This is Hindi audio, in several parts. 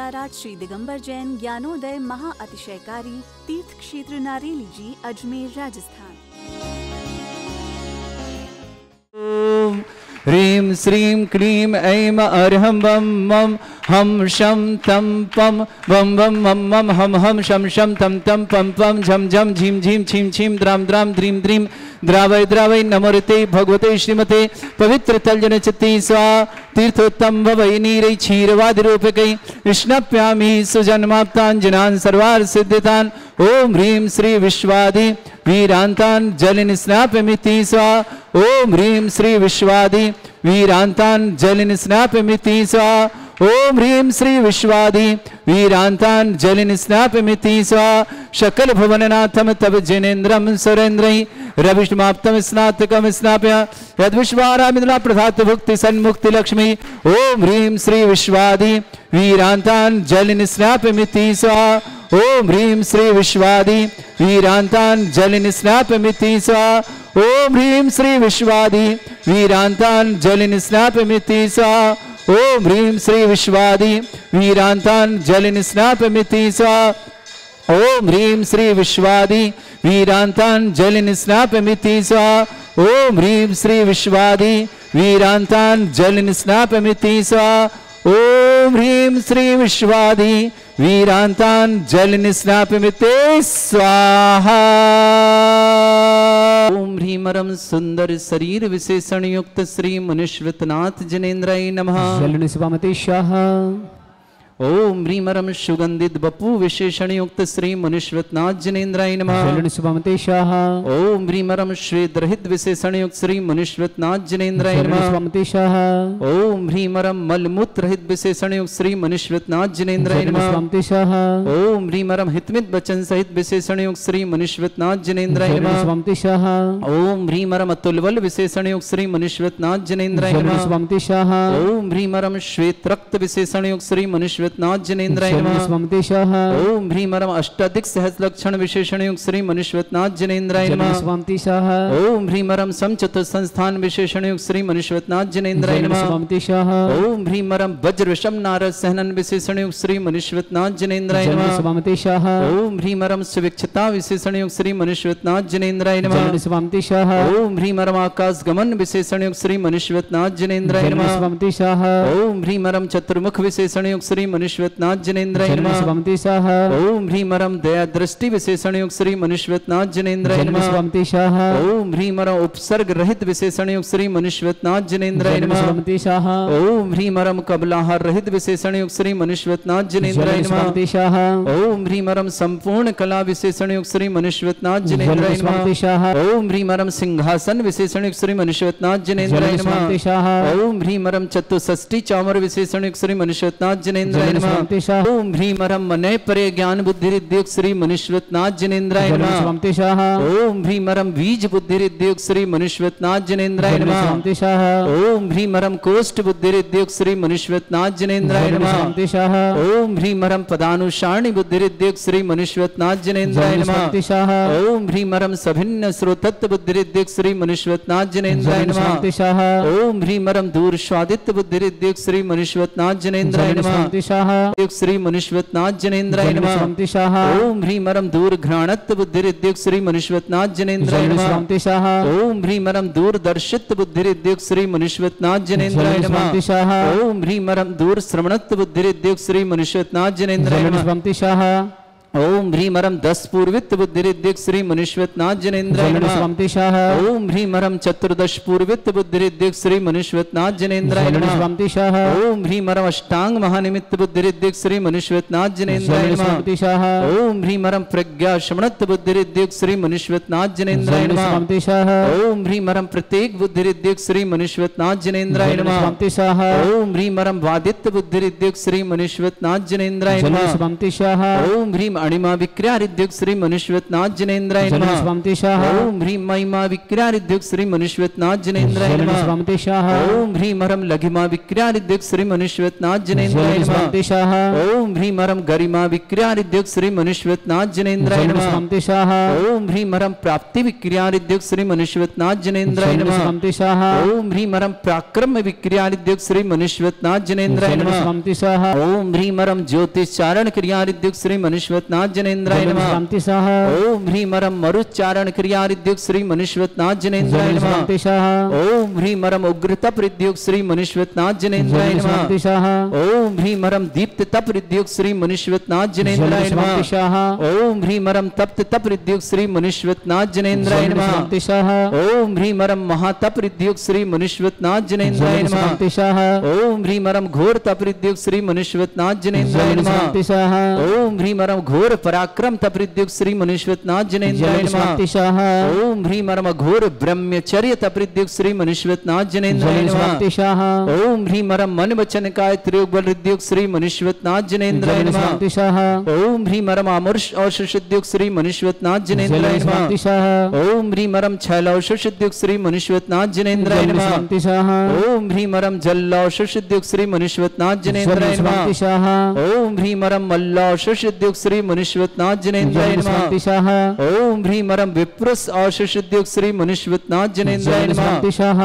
केदाराज श्री दिगंबर जैन ज्ञानोदय महा अतिशयकारी तीर्थ क्षेत्र नारेली जी, अजमेर, राजस्थान। ह्रीं श्रीं क्लीं ऐं अर्हं बम मम हम शम तम पम बम बम मम मम हम हम शम शम तम तम पम पम झम झम झीम झीम छीम छीम द्राम द्राम द्रीम द्रीम द्रावय द्रावय नमोरते भगवते श्रीमते पवित्र तलजन चित्ती स्वा तीर्थोत्तम भवै नीरै क्षीरवादि रूपकै विष्णप्यामि सुजन्माप्ताञ्जनान् सर्वार्थ सिद्धितान्। ओम ह्रीं श्री विश्वादि वीरांतान् जलिन स्नापमिति स्वा। ओम ह्रीं श्री विश्वादि वीरांतान् जलिन स्नापमिति स्वा। ओम ह्रीं श्री विश्वादि वीरांतान् जलिन स्नापमिति स्वा। शकल भुवननाथम तव जिनेन्द्रम सुरेन्द्रै रविष्माप्तम स्नातकम स्नाप्य यद्विश्वारामिन्द्रा प्रधात भुक्ति सन्मुक्ति लक्ष्मी। ओम ह्रीं श्री विश्वादि वीरांतान् जलिन स्नापमिति स्वा। ओम ह्रीं श्री विश्वादि वीरांतान् जलिन स्नापमिति स्वा। ओम ह्रीं श्री विश्वादि वीरांतान् जलिन स्नापमिति स्वा। ओम ह्रीं श्री विश्वादि वीरांतान् जलिन स्नापमिति स्वा। ओम ह्रीं श्री विश्वादि वीरांतान् जलिन स्नापमिति स्वा। ओम ह्रीं श्री विश्वादि वीरांतान् जलिन स्नापमिति स्वा। ओम ह्रीं श्री विश्वादि वीरांतान् जलिन स्नापमिति स्वाहा। ओम ह्रीमरम सुंदर शरीर विशेषण युक्त श्री मुनिश्वतनाथ जिनेन्द्राय नमः। जलिन स्वामते स्वाहा। ओम ह्रीमरम सुगंधित बपू विशेषण युक्त श्री मुनिश्वतनाथ जिनेन्द्राय नमः। जलिन स्वामते स्वाहा। ओम ह्रीमरम श्वेत रहित विशेषण युक्त श्री मुनिश्वतनाथ जिनेन्द्राय जलिन नमः। स्वामते स्वाहा। ओम ह्रीमरम मलमूत्र रहित विशेषण युक्त श्री मुनिश्वतनाथ जिनेन्द्राय जलिन नमः। स्वामते स्वाहा। ओम ह्रीमरम हितमित वचन सहित विशेषण युक्त श्री मुनिश्वतनाथ जिनेन्द्राय जलिन नमः। स्वामते स्वाहा। ओम ह्रीमरम अतुलबल विशेषण युक्त श्री मुनिश्वतनाथ जिनेन्द्राय जलिन नमः। स्वामते स्वाहा। ओम ह्रीमरम श्वेत रक्त विशेषण युक्त श्री मुनिश्वतनाथ जिनेन्द्राय जलिन नमः। स्वामते स्वाहा। ओम ह्रीमरम अष्टाधिक सहस्र लक्षण विशेषण युक्त श्री मुनिश्वतनाथ जिनेन्द्राय जलिन नमः। स्वामते स्वाहा। ओम ह्रीमरम समचतुर संस्थान विशेषण युक्त श्री मुनिश्वतनाथ जिनेन्द्राय जलिन नमः। स्वामते स्वाहा। ओम ह्रीमरम वज्र विषम नारद सहनन विशेषण युक्त श्री मुनिश्वतनाथ जिनेन्द्राय जलिन नमः। स्वामते स्वाहा। ओम ह्रीमरम सुविक्षता विशेषण युक्त श्री मुनिश्वतनाथ जिनेन्द्राय नमः। जलिन स्वामते स्वाहा। ओम ह्रीमरम आकाश गमन विशेषण युक्त श्री मुनिश्वतनाथ जिनेन्द्राय जलिन नमः। स्वामते स्वाहा। ओम ह्रीमरम चतुर्मुख विशेषण युक्त श्री मुनिश्वतनाथ जिनेन्द्राय जलिन नमः। स्वामते स्वाहा। ओम ह्रीमरम दया दृष्टि विशेषण युक्त श्री मुनिश्वतनाथ जिनेन्द्राय जलिन नमः। स्वामते स्वाहा। ओम ह्रीमरम उपसर्ग रहित विशेषण युक्त श्री मुनिश्वतनाथ जिनेन्द्राय जलिन नमः। स्वामते स्वाहा। ओम ह्रीमरम कबलाहार रहित विशेषण युक्त श्री मुनिश्वतनाथ जिनेन्द्राय जलिन नमः। स्वामते स्वाहा। ओम ह्रीमरम संपूर्ण कला विशेषण युक्त श्री मुनिश्वतनाथ जिनेन्द्राय जलिन नमः। स्वामते स्वाहा। ओम ह्रीमरम सिंहासन विशेषण युक्त श्री मुनिश्वतनाथ जिनेन्द्राय जलिन स्वामते नमः। स्वाहा। ओम ह्रीमरम चतुष्षष्टि चामर विशेषण युक्त श्री मुनिश्वतनाथ जिनेन्द्राय जलिन नमः। स्वामते स्वाहा। ओम ह्रीमरम मनय परे ज्ञान बुद्धि रिद्युक्त श्री मुनिश्वतनाथ जिनेन्द्राय जलिन नमः। स्वामते स्वाहा। ओम ह्रीमरम बीज बुद्धि रिद्युक्त श्री मुनिश्वतनाथ जिनेन्द्राय जलिन नमः। स्वामते स्वाहा। ओम ह्रीमरम कोष्ठ बुद्धि रिद्युक्त श्री मुनिश्वतनाथ जिनेन्द्राय जलिन नमः। स्वामते स्वाहा। ओम ह्रीमरम पदानुसारणी बुद्धि रिद्युक्त श्री मुनिश्वतनाथ जिनेन्द्राय जलिन नमः। स्वामते स्वाहा। ओम ह्रीमरम सभिन्न श्रोतत्व बुद्धि रिद्युक्त श्री मुनिश्वतनाथ जिनेन्द्राय जलिन नमः। स्वामते स्वाहा। ओम ह्रीमरम दूर स्वादित्य बुद्धि रिद्युक्त श्री मुनिश्वतनाथ जिनेन्द्राय जलिन नमः। स्वामते स्वाहा। श्री मुनिश्वतनाथ जिनेन्द्राय जलिन नमः। स्वामते स्वाहा। ओम ह्रीमरम दूर घ्राणत्व बुद्धि रिद्युक्त श्री मुनिश्वतनाथ जिनेन्द्राय जलिन नमः। स्वामते स्वाहा। ओम ह्रीमरम दूर दर्शित बुद्धि रिद्युक्त श्री मुनिश्वतनाथ जिनेन्द्राय जलिन नमः। स्वामते स्वाहा। ओम ह्रीमरम दूर श्रवणत्व बुद्धि रिद्युक्त श्री मुनिश्वतनाथ जिनेन्द्राय जलिन नमः। स्वामते स्वाहा। ओम ह्रीमरम 10 पूर्वित बुद्धि रिद्युक्त श्री मुनिश्वतनाथ जिनेन्द्राय जलिन नमः। स्वामते स्वाहा। ओम ह्रीमरम 14 पूर्वित बुद्धि रिद्युक्त श्री मुनिश्वतनाथ जिनेन्द्राय जलिन नमः। स्वामते स्वाहा। ओम ह्रीमरम अष्टांग महानिमित्त बुद्धि रिद्युक्त श्री मुनिश्वतनाथ जिनेन्द्राय जलिन नमः। स्वामते स्वाहा। ओम ह्रीमरम प्रज्ञा शमणत्व बुद्धि रिद्युक्त श्री मुनिश्वतनाथ जिनेन्द्राय जलिन नमः। स्वामते स्वाहा। ओम ह्रीमरम प्रत्येक बुद्धि रिद्युक्त श्री मुनिश्वतनाथ जिनेन्द्राय जलिन नमः। स्वामते स्वाहा। ओम ह्रीमरम वादित्य बुद्धि रिद्युक्त श्री मुनिश्वतनाथ जिनेन्द्राय जलिन नमः। स्वामते स्वाहा। ओम ह्रीम अणिमा विक्रियारिद्युक् श्री मनुष्यवत्नाथ जनेन्द्राय जलन नमः। स्वामतेशाः ओम ह्रीं महिमा विक्रियारिद्युक् श्री मनुष्यवत्नाथ जनेन्द्राय जलन नमः। स्वामतेशाः ओम ह्रीं हरम लघिमा विक्रियारिद्युक् श्री मनुष्यवत्नाथ जनेन्द्राय जलन नमः। स्वामतेशाः ओम ह्रीं हरम गरिमा विक्रियारिद्युक् श्री मनुष्यवत्नाथ जनेन्द्राय जलन नमः। स्वामतेशाः ओम ह्रीं हरम प्राप्ति विक्रियारिद्युक् श्री मनुष्यवत्नाथ जनेन्द्राय जलन नमः। स्वामतेशाः ओम ह्रीं हरम पराक्रम विक्रियारिद्युक् श्री मनुष्यवत्नाथ जनेन्द्राय जलन नमः। स्वामतेशाः ओम ह्रीं हरम ज्योतिषचारण क्रियारिद्युक् श्री मनुष्यवत्नाथ जनेन्द्राय जलन नमः। स्वामतेशाः ओम ह्रीं हरम मरुच्चारण क्रियारिद्युक् श्री मनुष्यवत्नाथ जनेन्द्राय जलन नमः। स्वामतेशाः ओम ह्रीं हरम उग्रतप हृद्युक् श्री मनुष्यवत्नाथ जनेन्द्राय जलन नमः। स्वामतेशाः ओम ह्रीं हरम दीप्त तप हृद्युक् श्री मनुष्यवत्नाथ जनेन्द्राय जलन नमः। स्वामतेशाः ओम ह्रीं हरम तप्त तप हृद्युक् श्री मनुष्यवत्नाथ जनेन्द्राय जलन नमः। स्वामतेशाः ओम ह्रीं हरम महातप हृद्युक् श्री मनुष्यवत्नाथ जनेन्द्राय जलन नमः। स्वामतेशाः ओम ह्रीं हरम घोर तप हृद्युक् श्री मनुष्यवत्नाथ जनेन्द्राय जलन नमः। स्वामतेशाः ओम ह्रीं हरम घोर पराक्रम तप हृद्युक् श्री मनुष्यवत्नाथ जनेन्द्राय जलन नमः। स्वामतेशाः ओम ह्रीं हरम घोर ब्रह्मचर्य तप हृद्युक् श्री मनुष्यवत्नाथ जनेन्द्राय जलन नमः। स्वामतेशाः ओम ह्रीं हरम मन वचन काय त्रियोग बल हृद्युक् श्री मनुष्यवत्नाथ जनेन्द्राय जलन नमः। स्वामतेशाः ओम ह्रीं हरम अमर्ष औषधुद्युक् श्री मनुष्यवत्नाथ जनेन्द्राय जलन नमः। स्वामतेशाः ओम ह्रीं हरम छैलौषधुद्युक् श्री मनुष्यवत्नाथ जनेन्द्राय जलन नमः। स्वामतेशाः ओम ह्रीं हरम जलौषधुद्युक् श्री मनुष्यवत्नाथ जनेन्द्राय जलन नमः। स्वामतेशाः ओम ह्रीं हरम मल्लौषधुद्युक् श्री मनुष्यवत्नाथ जनेन्द्राय जलन नमः। स्वामतेशाः ओम ह्रीं हरम विप्रस औषधुद्युक् श्री मनुष्यवत्नाथ जनेन्द्राय जलन नमः। स्वामतेशाः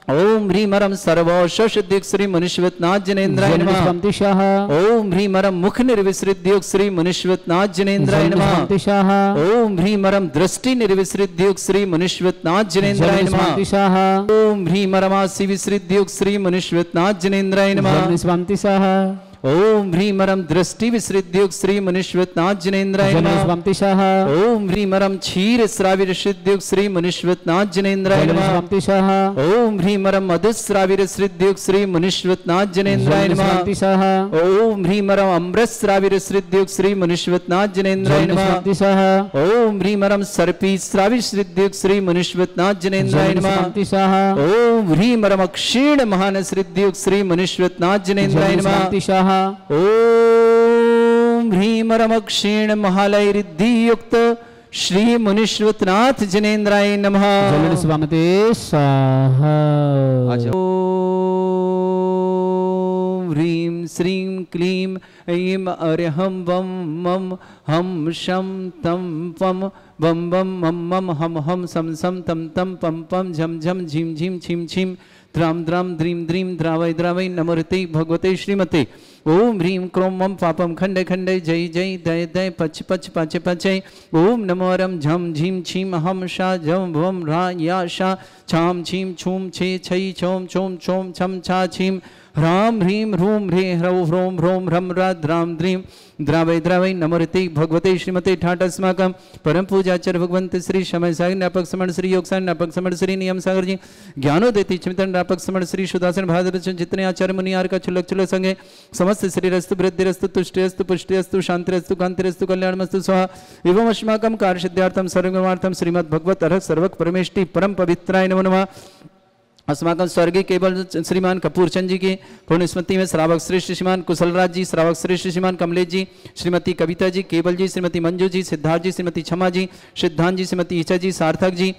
ओम ह्रीं हरम सर्वौषधुद्युक् श्री मनुष्यवत्नाथ जनेन्द्राय जलन नमः। स्वामतेशाः ओम ह्रीं हरम मुख निर्विसृद्युक् श्री मनुष्यवत्नाथ जनेन्द्राय जलन नमः। स्वामतेशाः ओम ह्रीं हरम दृष्टि निर्विसृद्युक् श्री मनुष्यवत्नाथ जनेन्द्राय जलन नमः। स्वामतेशाः ओम ह्रीं हरमासि विसृद्युक् श्री मनुष्यवत्नाथ जनेन्द्राय नमः। जलन स्वामतेशाः ओम ह्रीं हरम दृष्टि विसृद्युक् श्री मनुष्यवत्नाथ जनेन्द्राय जलन नमः। स्वामतेशाः ओम ह्रीं हरम क्षीर श्राविरसिद्युक् श्री मनुष्यवत्नाथ जनेन्द्राय जलन नमः। स्वामतेशाः ओम ह्रीं हरम मधुश्राविरसिद्युक् श्री मनुष्यवत्नाथ जनेन्द्राय जलन नमः। स्वामतेशाः ओम ह्रीं हरम अमृतश्राविरसिद्युक् श्री मनुष्यवत्नाथ जनेन्द्राय जलन नमः। स्वामतेशाः ओम ह्रीं हरम सर्पी श्राविरसिद्युक् श्री मनुष्यवत्नाथ जनेन्द्राय जलन नमः। स्वामतेशाः ओम ह्रीं हरम क्षीण महानसृद्युक् श्री मनुष्यवत्नाथ जनेन्द्राय जलन नमः। स्वामतेशाः ओम ह्रीं हरम क्षीण महालय रिद्धियुक्त श्री मनुष्यवत्नाथ जनेन्द्राय नमः। जलन स्वामतेशाः ओम ह्रीं श्रीं क्लीं ऐं अर्हं वं मं हम शं तं पं बम बम मम मम हम हम सम सम तम तम पम पम झम झम झीम झीम छीम छीम द्राम द्राम द्रीम द्रीम द्रावय द्रावय नमोते भगवते श्रीमते। ओम ह्रीं क्रोम मम पापम खंडे खंडे जय जय दय दय पच पच पचे पचे। ओम नमो रम झम झीम छीम हम शा झम भम रा या शा छाम छीम छूम छे छई छोम छोम छोम छम छा छीम ह्राम ह्रीं ह्रूम ह्रे ह्रौ ह्रोम ह्रोम ह्रम रा द्राम द्रीम द्रावय द्रावय नमोते भगवते श्रीमते। ठाट अस्माकं परम पूजाचार्य भगवंत श्री समय सागर ज्ञापक समण श्री योग सागर ज्ञापक समण श्री नियम सागर जी ज्ञानोदयति चिंतन ज्ञापक समण श्री सुदासन भाद्र जितने आचार्य मुनियार का छुलक छुलक संगे समस्त श्रीरस्तु वृद्धिरस्तु तुष्टिरस्तु पुष्टिरस्तु शांतिरस्तु कांतिरस्तु कल्याणमस्तु स्वाहा। एवं अस्माकं कार्यसिद्ध्यार्थं सर्वमार्थं श्रीमद् भगवत अर्हक सर्वक परमेष्टि परम पवित्राय नमो नमः। अस्माकं स्वर्गीय केवल श्रीमान कपूरचंद जी की पूर्ण स्मृति में श्रावक श्रेष्ठ श्रीमान कुशलराज जी, श्रावक श्रेष्ठ श्रीमान कमलेश जी, श्रीमती कविता जी, केवल जी, श्रीमती मंजू जी, सिद्धार्थ जी, श्रीमती क्षमा जी, सिद्धांत जी, श्रीमती ईचा जी, सार्थक जी,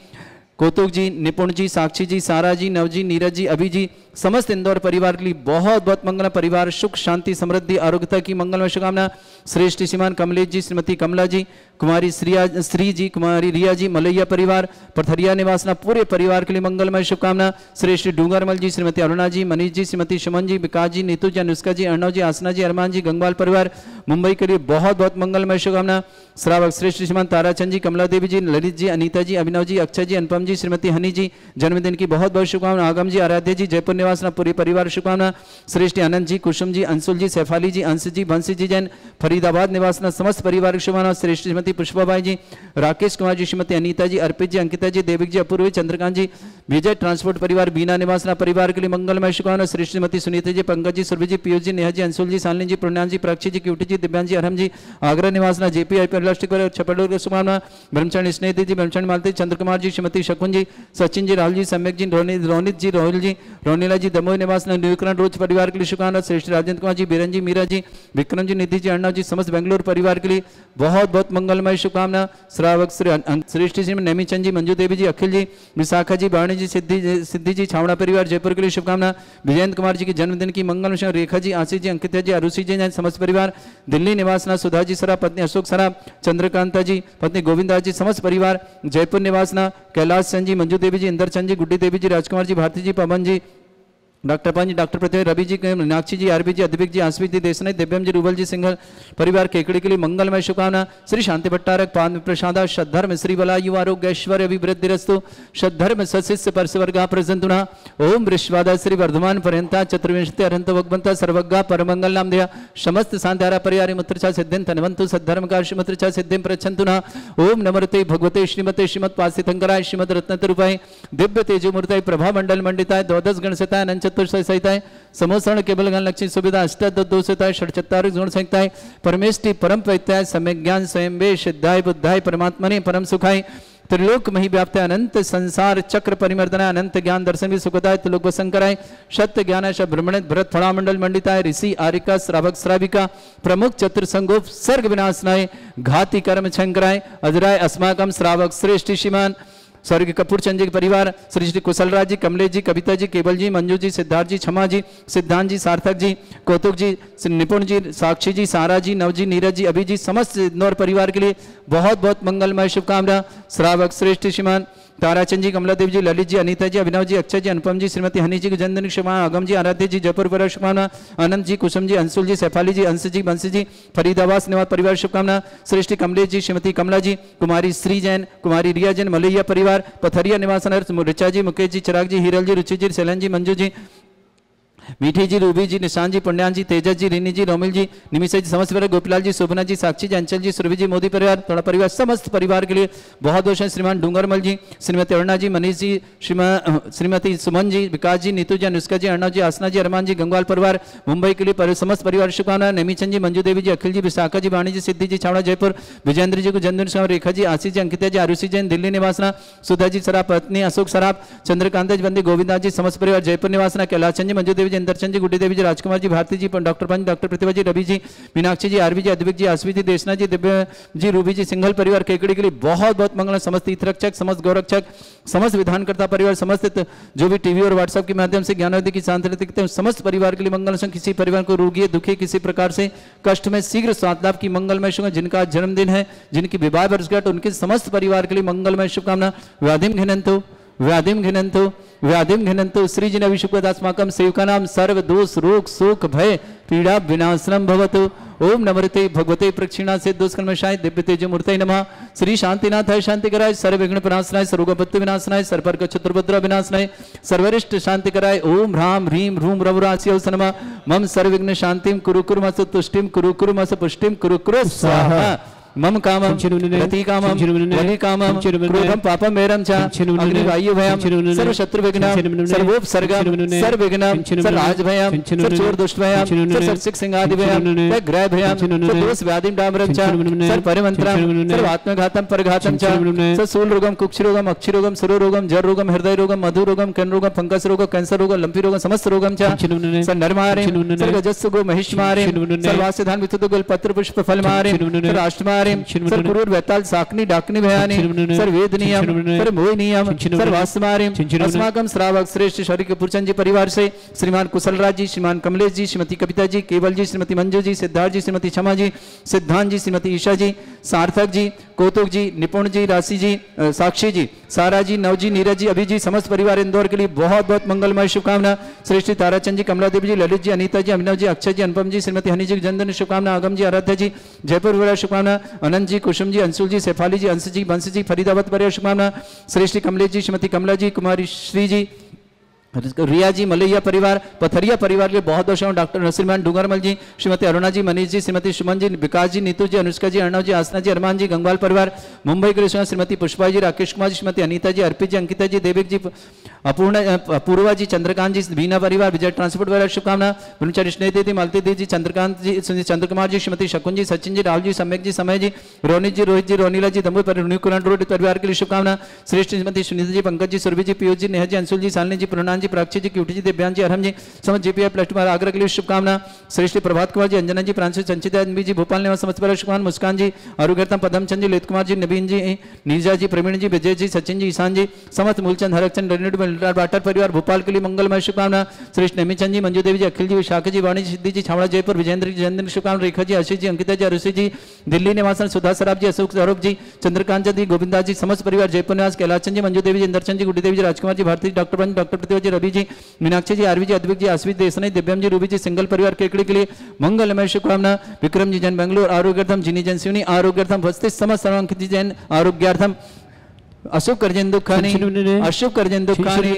कौतुक जी, निपुण जी, साक्षी जी, सारा जी, नव जी, नीरज जी, अभी जी, समस्त इंदौर परिवार के लिए बहुत बहुत मंगल। परिवार सुख शांति समृद्धि आरोग्यता की मंगलमय शुभकामना। श्रेष्ठ श्रीमान कमलेश जी, श्रीमती कमला जी, कुमारी श्री जी, कुमारी रिया जी, मलैया परिवार पथरिया निवासना पूरे परिवार के लिए मंगलमय शुभकामना। श्रेष्ठ डूंगरमल जी, श्रीमती अरुणा जी, मनीष जी, श्रीमती सुमन जी, विकास जी, नीतू जी, अनुष्का जी, अर्णव जी, आसना जी, अरमान जी, गंगवाल परिवार मुंबई के लिए बहुत बहुत मंगलमय शुभकामना। श्रावक श्रेष्ठ श्रीमान ताराचंद जी, कमला देवी जी, ललित जी, अनीता जी, अभिनव जी, अक्षय जी, अनुपम जी, श्रीमती हनी जी, जन्मदिन की बहुत बहुत शुभकामना। आगम जी, आराध्य जी, जयपुर निवासना पूरी परिवार शुभकामना। श्रेष्ठ आनंद जी, कुसुम जी, अंशुल जी, सैफाली जी, अंश जी, बंसी जी जैन फरीदाबाद निवासना समस्त परिवार शुभकामना। श्रेष्ठ श्रीमती पुष्पाबाई जी, राकेश कुमार जी, श्रीमती अनीता जी, अर्पित जी, अंकिता जी, देविक जी, अपूर्व, चंद्रकांत जी, विजय ट्रांसपोर्ट परिवार बीना निवासना परिवार के लिए मंगलमय शुभकामना। श्रेष्ठ श्रीमती सुनीता जी, पंकज जी, सुरभि जी, पीयूष जी, नेहा जी, अंशुल जी, सालनी जी, प्रणाम जी, प्राक्षी जी, क्यूटी जी, दिव्यांग जी, अरहम जी, आगरा निवासना जेपी आई प्लास्टिक छपड़ोर के शुभकामना। ब्रह्मचारी स्नेहित जी, ब्रह्मचारी मालती, चंद्र कुमार जी, श्रीमती शकुन जी, सचिन जी, राहुल जी, सम्यक जी, रोनित जी, रोहिल जी, रोनीला निर्मला जी, दमोह निवास न्यूकरण रोज परिवार के लिए शुभकामना। श्रेष्ठ राजेंद्र कुमार जी, बीरन जी, मीरा जी, विक्रम जी, निधि जी, अर्णव जी, समस्त बेंगलुरु परिवार के लिए बहुत बहुत मंगलमय शुभकामना। श्रावक श्रेष्ठ जी, नेमीचंद जी, मंजू देवी जी, अखिल जी, विशाखा जी, वाणी जी, सिद्धि जी, छावड़ा परिवार जयपुर के लिए शुभकामना। विजयंत कुमार जी की जन्मदिन की मंगल। रेखा जी, आशीष जी, अंकिता जी, अरुषि जी, समस्त परिवार। दिल्ली निवासना सुधा जी सराफ, पत्नी अशोक सराफ, चंद्रकांता जी, पत्नी गोविंदा जी, समस्त परिवार। जयपुर निवासना कैलाश चंद जी, मंजू देवी जी, इंदर चंद जी, गुड्डी देवी जी, राजकुमार जी, भारती जी, पवन जी, डॉक्टर पान जी, डॉक्टर पृथ्वी, रवि जी, मीनाक्षी जी, आरबी जी, अद्विक जी, आसविक जी, देशनाई, दिव्यम जी, रूबल जी, सिंघल परिवार केकड़ी के लिए मंगलमय शुभकामना। श्री शांति भट्टारक, पाद प्रसादा, श्रद्धर्म श्री बला युवा आरोग्य ऐश्वर्य अभिवृद्धिरस्तु, श्रद्धर्म सशिष्य परसवर्गा प्रसंतुना। ओम वृश्वादा श्री वर्धमान पर्यंता चतुर्विंशति अरहंत भगवंता सर्वज्ञा परमंगल नाम दया समस्त शांत्यारा परिवार मुत्रचा सिद्धिं तनवंतु सद्धर्म का मुत्रचा सिद्धिं प्रच्छन्तुना। ओम नमस्ते भगवते श्रीमते श्रीमद पासितंकराय श्रीमद रत्नतरूपाय दिव्य तेजोमूर्ताय प्रभा मंडल मंडिताय द्वादश गणसताय अनंत सहिताय समोसरण केवल गण लक्ष्मी सुविधा अष्टादश दोषताय षट्चत्वारिक गुण संहिताय परमेष्टि परम पवित्राय सम्यक ज्ञान स्वयं वे सिद्धाय बुद्धाय परमात्मने परम सुखाय त्रिलोक मही व्याप्त अनंत संसार चक्र परिमर्दनाय अनंत ज्ञान दर्शन भी सुखदाय त्रिलोक वसंकराय सत्य ज्ञान ब्रह्मण भरत फड़ामंडल मंडिताय ऋषि आरिका श्रावक श्राविका प्रमुख चतुर्संगोप सर्ग विनाशनाय घाती कर्म शंकराय अजराय अस्माकम श्रावक श्रेष्ठ श्रीमान स्वर्ग कपूर चंद जी के परिवार। श्री श्री कुशलराज जी, कमलेश जी, कविता जी, केवल जी, मंजू जी, सिद्धार्थ जी, क्षमा जी, सिद्धांत जी, सार्थक जी, कौतुक जी, निपुण जी, साक्षी जी, सारा जी, नव जी, नीरज जी, अभी जी, समस्त नौर परिवार के लिए बहुत बहुत मंगलमय शुभकामना। श्रावक श्रेष्ठ श्रीमान ताराचंद जी, कमला देव जी, ललित जी, अनीता जी, अभिनव जी, अक्षय जी, अनुपम जी, श्रीमती हनी जी की जन्मदिन शुभकामना। अगम जी, आराध्य जी, जयपुर परिवार शुभकामना। अनंत जी, कुसुम जी, अंशुल जी, सैफाली जी, अंश जी, बंसी जी, फरीदाबाद निवास परिवार शुभकामना। श्रेष्ठ कमलेश जी, श्रीमती कमला जी, कुमारी श्री जैन, कुमारी रिया जैन, मलैया परिवार, पथरिया निवास ऋचा जी, मुकेश जी, चिराग जी, हीरल जी, रुचि जी, सैलन जी, मंजू जी, मीठी जी, रूबी जी, निशान जी, पुण्यान जी, तेजस जी, रीनी जी, रोमिल जी, निमिषा जी, समस्त परिवार, गोपीलाल जी, शोभना जी, साक्षी जी, अंचल जी, सुरभि जी, मोदी परिवार, थोड़ा परिवार, समस्त परिवार के लिए बहुत बहुत श्रीमान डूंगरमल जी, श्रीमती अरुणा जी, मनीष जी, श्रीमती सुमन जी, विकास जी, नीतू जी, अनुष्का जी, अर्णव जी, आसना जी, अरमान जी, गंगवाल परिवार मुंबई के लिए समस्त परिवार शुभकामना। नेमीचंद जी, मंजू देवी जी, अखिल जी, विशाखा जी, वाणी जी, सिद्धि जी, छावड़ा जयपुर, विजेंद्र जी को जन्मदिन, रेखा जी, आशीष जी, अंकिता जी, आरुषि जैन, दिल्ली निवासना, सुधा जी सराफ, पत्नी अशोक सराफ, चंद्रकांता जी, बंदी गोविंदा जी, समस्त परिवार जयपुर निवासना, कैलाशचंद जी, मंजू देवी जी, इंदरचंद जी, गुड्डी देवी जी, राजकुमार जी, भारती जी, डॉक्टर पंच, डॉक्टर प्रतिभा जी, रवि जी, मीनाक्षी जी, आरबी जी, अद्विक जी, आसवी जी, देशना जी, दिव्य जी, रूबी जी, सिंघल परिवार केकड़ी के लिए बहुत बहुत मंगल। समस्त तीर्थरक्षक, समस्त गौरक्षक, समस्त विधानकर्ता परिवार, समस्त जो भी टीवी और व्हाट्सएप के माध्यम से ज्ञानोदय की शांति दिखते हैं समस्त परिवार के लिए मंगल। किसी परिवार को रोगी दुखी किसी प्रकार से कष्ट में शीघ्र स्वास्थ्य लाभ की मंगलमय शुभ, जिनका जन्मदिन है, जिनकी विवाह वर्षगांठ, उनके समस्त परिवार के लिए मंगलमय शुभकामना। व्याधिम घिनंतु व्याधिम घिनंतु व्याधिम घिनंतु श्रीजिन अभिषुकदास्माकं सेवकानां सर्व दोष रोग शोक भय पीड़ा विनाशनम भवतु। ओम नमृते भगवते प्रक्षिणा से दुष्कर्मशाय दिव्य तेजमूर्तये नमः। श्री शांतिनाथाय शांतिकराय सर्वविघ्न प्रणाशनाय सर्वोपत्ति विनाशनाय सर्वपर्क चतुर्भद्र विनाशनाय सर्वरिष्ट शांतिकराय ओम ह्राम ह्रीम ह्रूम रघुरास्यो नमः। मम सर्वविघ्न शांतिम कुरु कुरुमस तुष्टिम कुरु कुरुमस पुष्टिम कुरु कुरु स्वाहा। मम कामं रति कामं वलि कामं क्रोधं पापं मेरं च अग्निवायु भयं सर्व शत्रु विघ्नं सर्वोपसर्गं सर्वविघ्नं सर्वराज भयं सर्वचोर दुष्ट भयं सर्वशिक सिंहादि भयं ग्रह भयं सर्वदोष व्याधिं डामरं च सर्वपरिमन्त्रं सर्वात्मघातं परघातं च सर्वशूल रोगं कुक्षि रोगं अक्षि रोगं सुरो रोगं जर रोगं हृदय रोगं मधु रोगं कर्ण रोगं फंगस रोगं कैंसर रोगं लंपी रोगं समस्त रोगं च सर्वनरमारे सर्वजस्सु गो महिष्मारे सर्वास्यधान वितुतो गल पत्र पुष्प फल मारे राष्ट्रमारे सर कुरूर वेताल साकनी डाकनी भयानी सर वेदनीयम सर मोहिनीयम सर वासमारिम अस्माकं श्रावक श्रेष्ठ शौर्य कपूर चंद जी परिवार से श्रीमान कुशलराज जी, श्रीमान कमलेश जी, श्रीमती कविता जी, केवल जी, श्रीमती मंजू जी, सिद्धार्थ जी, श्रीमती क्षमा जी, सिद्धांत जी, श्रीमती ईशा जी, सार्थक जी, कौतुक जी, निपुण जी, राशि जी, साक्षी जी, सारा जी, नव जी, नीरज जी, अभी जी, समस्त परिवार इंदौर के लिए बहुत बहुत मंगलमय शुभकामना। श्रेष्ठ ताराचंद जी, कमला देवी जी, ललित जी, अनीता जी, अभिनव जी, अक्षय जी, अनुपम जी, श्रीमती हनी जी जन्मदिन शुभकामना। आगम जी, आराध्या जी, जयपुर परिवार शुभकामना। अनंत जी, कुसुम जी, अंशुल जी, सैफाली जी, अंश जी, बंश जी, फरीदाबाद परिवार शुभकामना। श्रेष्ठ कमलेश जी, श्रीमती कमला जी, कुमारी श्री जी, रिया जी, मलैया परिवार, पथरिया परिवार के बहुत बहुत डॉक्टर नसीरमान डूंगरमल जी, श्रीमती अरुणा जी, मनीष जी, श्रीमती सुमन जी, विकास जी, नीतू जी, अनुष्का जी, अर्णव जी, आसना जी, अरमान जी, गंगवाल परिवार मुंबई के लिए श्रीमती पुष्पा जी, राकेश कुमार जी, श्रीमती अनीता जी, अर्पित जी, अंकिता जी, देविक जी, अपूर्वा जी, चंद्रकांत जी, बीना परिवार, विजय ट्रांसपोर्ट वाला शुभकामना। ब्रह्मचारी स्नेह दीदी, मालती दीदी, चंद्रकांत जी, चंद्र कुमार जी, श्रीमती शकुन जी, सचिन जी, राहुल जी, सम्यक जी, समय जी, रोनित जी, रोहित जी, रोनीला जी, दम्बू पर रोड परिवार के लिए शुभकामना। श्रेष्ठ श्रीमती सुनीता जी, पंकज जी, सुरभि जी, पीयूष जी, नेहा जी, अंशुल जी, सालनी जी, प्रणान जी, प्राक्षी जी, क्यूटी जी, दिव्यांग जी, अरहम जी, समझ जेपीआई +2 आगरा के लिए शुभकामना। श्रेष्ठ प्रभात कुमार जी, अंजना जी, प्रांशु संचिता जी, भोपाल निवास समस्त पर शुभकामना। मुस्कान जी, आरुगर्तम, पदमचंद जी, लेत कुमार जी, नवीन जी, नीजा जी, प्रवीण जी, विजय जी, सचिन जी, ईशान जी, समस्त मूलचंद, हरकचंद, बाटर परिवार भोपाल के लिए मंगलमय शुभकामना। श्रेष्ठ नेमीचंद जी, मंजू देवी जी, अखिल जी, विशाखा जी, वाणी सिद्धि जी, छावड़ा जयपुर, विजेंद्र जी, जयेंद्र शुभकामना। रेखा जी, आशीष जी, अंकिता जी, अरुषि जी, दिल्ली निवासन, सुधा सराब जी, अशोक सौरभ जी, चंद्रकांत जी, गोविंदा जी, समस्त परिवार जयपुर निवास, कैलाश जी, मंजू देवी जी, इंदरचंद जी, गुड्डी देवी जी, राजकुमार जी, भारती, डॉक्टर पंच, डॉक्टर प्रतिभा जी, रवि जी, मीनाक्षी जी, आरवी जी, अद्विक जी, आश्वित देसनाई, दिव्यम जी, रूबी जी, सिंगल परिवार केकड़ी के लिए मंगलमय शुभकामना। विक्रम जी, जैन बेंगलोर आरोग्यार्थम, जिनी जैन सिवनी आरोग्यार्थम, वस्ति समस्त सर्वांकित जी जैन आरोग्यार्थम, अशुभ करजन दुखानी, अशुभ करजन दुखानी,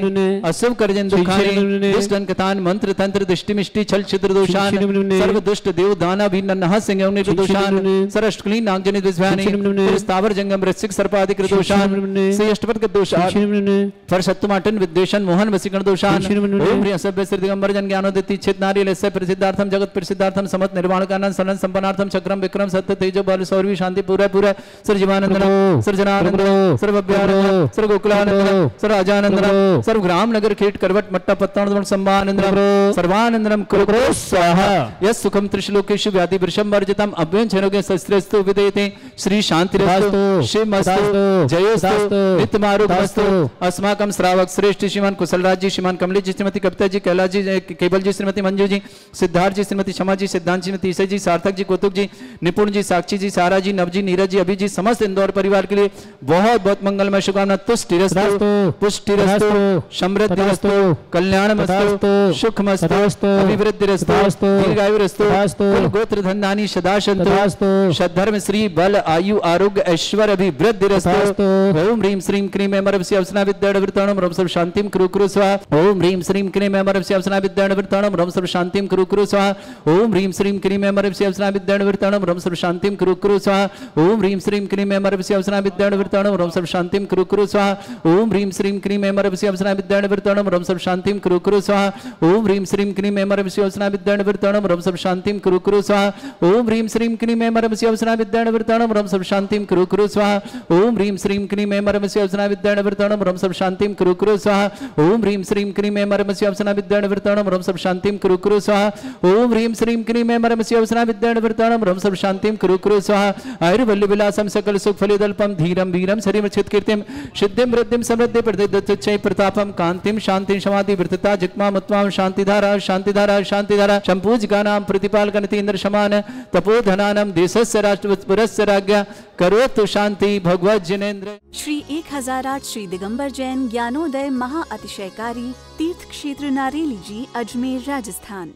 अशुभ करजन दुखानी, दुष्ट कथान, मंत्र तंत्र, दृष्टि मिष्टि, छल छिद्र दोषान, सर्व दुष्ट देव दाना भी नन्हा सिंह उन्नीत दोषान, सरष्टक्लीन नागजनित विज्ञानी, स्थावर जंगम रसिक सर्पाधिक दोषान, से अष्टपद के दोषान, फर सत्तुमाटन विद्वेषण मोहन वसीकरण दोषान, ओम ह्रीं असभ्य श्री दिगंबर जन ज्ञानोदिति चित नारी लस्य प्रसिद्धार्थम जगत प्रसिद्धार्थम समत निर्वाण कानन सनन संपन्नार्थम चक्रम विक्रम सत्य तेजो बल सौरवी शांति पूरा पूरा सर्वजीवानंदन सर्वजनानंदन सर्व सर्व गोकुलानंदनम सर्व राजानंदनम सर्व ग्राम नगर खेट करवट मट्टा पत्तानंदनम संभानंदनम सर्वानंदनम कुरु स्वाहा। यस सुखम त्रिश्लोकेषु व्याधि वृषम वर्जितम अभ्यं छनोगे शस्त्रस्तु विदेते श्री शांतिरस्तु शिवमस्तु जयोस्तु नित्यमारोग्यमस्तु। अस्माकं श्रावक श्रेष्ठ श्रीमान कुशलराज जी, श्रीमान कमलेश जी, श्रीमती कविता जी, कैलाश जी, केवल जी, श्रीमती मंजू जी, सिद्धार्थ जी, श्रीमती क्षमा जी, सिद्धांत श्रीमती ईसा जी, सार्थक जी, कौतुक जी, निपुण जी, साक्षी जी, सारा जी, नव जी, नीरज जी, अभी जी, समस्त इंदौर परिवार के लिए बहुत बहुत मंगलमय शुभकामना। तुष्टिरस्तु पुष्टिरस्तु समृद्धिरस्तु कल्याणमस्तु सुखमस्तु अभिवृद्धिरस्तु दीर्घायुरस्तु कुल गोत्र धन्धानि सदा सन्तु सद्धर्म श्री बल आयु आरोग्य ऐश्वर्य अभिवृद्धिरस्तु। ओम ह्रीं श्रीं क्रीं एमरवस्य अवसना विद्यावृताणं रम सर्व शांतिं कुरु कुरु स्वाहा। ओम ह्रीं श्रीं क्रीं एमरवस्य अवसना विद्यावृताणं रम सर्व शांतिं कुरु कुरु स्वाहा। ओम ह्रीं श्रीं क्रीं एमरवस्य अवसना विद्यावृताणं रम सर्व शांतिं कुरु कुरु स्वाहा। ओम ह्रीं श्रीं क्रीं एमरवस्य अवसना विद्यावृताणं रम सर्व शांतिं कुरु कुरु स्वाहा। ओम ह्रीं श्रीं क्रीं एमरवस्य अवसना विद्यावृताणं रम सर्व शांतिं कुरु कुरु स्वाहा। ओम ह्रीं श्रीं क्रीं एमरवस्य अवसना विद्यावृताणं रम सर्व शांतिं कुरु कुरु स्वाहा। ओम ह्रीं श्रीं क्रीं एमरवस्य अवसना विद्यावृताणं रम सर्व शांतिं कुरु कुरु स्वाहा। ओम ह्रीं श्रीं क्रीं एमरवस्य अवसना विद्यावृताणं रम सर्व शांतिं कुरु कुरु स्वाहा। ओम ह्रीं श्रीं क्रीं एमरवस्य अवसना विद्यावृताणं रम सर्व शांतिं कुरु कुरु स्वाहा। ओम ह्रीं श्रीं क्रीं एमरवस्य अवसना विद्यावृताणं रम सर्व शांतिं कुरु कुरु स्वाहा। आयुर्वल्ली विलासम सकल सुख फलिदल्पम धीरम वीरम शरीर चित कीर्तिम सिद्धिम वृद्धिम समृद्धि प्रदत्तच्चै प्रतापम कांतिम शांति समाधि वृद्धता जिक्मा मत्वाम शांतिधारा शांतिधारा शांतिधारा संपूजकानां प्रतिपालकनति इंद्र समान तपोधनानां देशस्य राष्ट्रपुरस्य राज्ञा करोतु शांति भगवत जिनेन्द्र। श्री 1008 श्री दिगंबर जैन ज्ञानोदय महाअतिशयकारी तीर्थ क्षेत्र नारेली जी, अजमेर, राजस्थान।